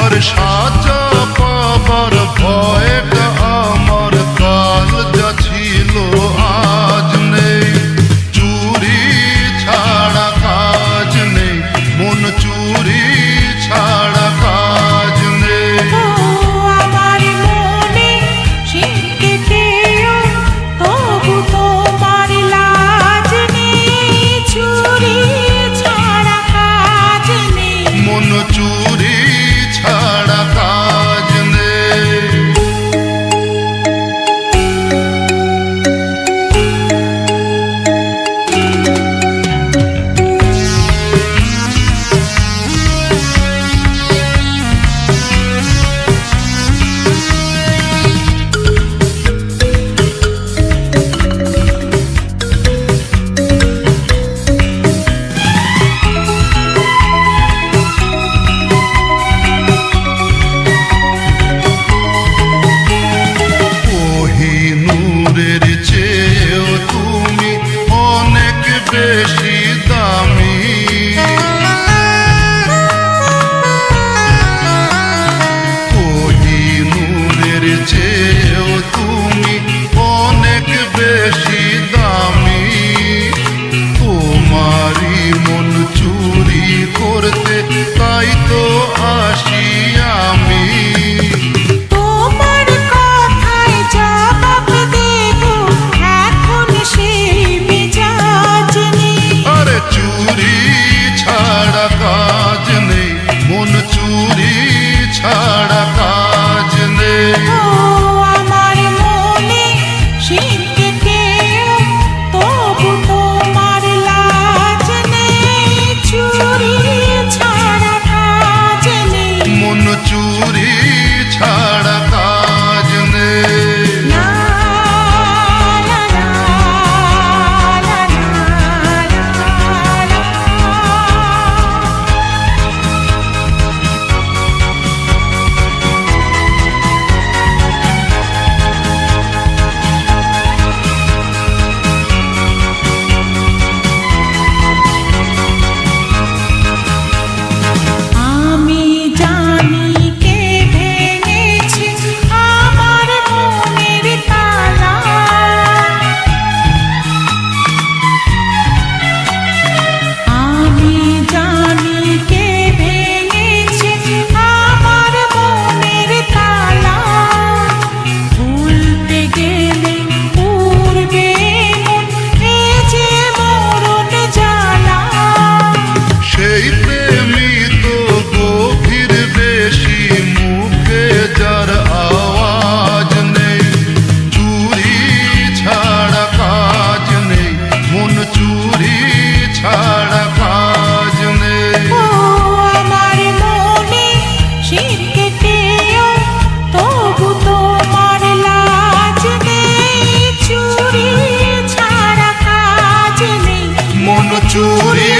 তোমার সাজা পাবার ভয়টা আমার কাল যা ছিল আজ নেই। চুরি ছাড়া কাজ নেই, মন চুরি ছাড়া কাজ নেই। আমার মনে শিখতেও তবু তোমার লাজ নেই। চুরি ছাড়া কাজ নেই, মন চুরি ছাড়া কাজ নেই। কোহিনূরের চেয়েও তুমি অনেক বেশি দামি। কোহিনূরের চেয়েও তুমি অনেক বেশি দামি। তোমারই মন চুরি করতে তাই তো আসি আমি। তোমার কথায় জবাব দেব এখন সেই মেজাজ নেই। আরে চুরি ছাড়া কাজ নেই, মন চুরি ছাড়া কাজ নেই। আমার মনে শিখতেও তবু তোমার লাজ নেই। চুরি ছাড়া কাজ নেই, মন চুরি ছাড়া কাজ নেই। লা লা লা লা লা লা। আমি জানি কে ভেঙেছে আমার মনের তালা। আমি জানি কে ভেঙেছে আমার মনের তালা। ভুলতে গেলে পূর্বে এ যে মরণ জ্বালা। সেই প্রেমী তো গভীর বেশি, মুখে যার আওয়াজ নেই। চুরি ছাড়া কাজ নেই, মন চুরি ছাড়া কাজ নেই। আমার মনে শিখতেও তবু তোমার লাজ নেই। চুরি ছাড়া কাজ নেই, মন চুরি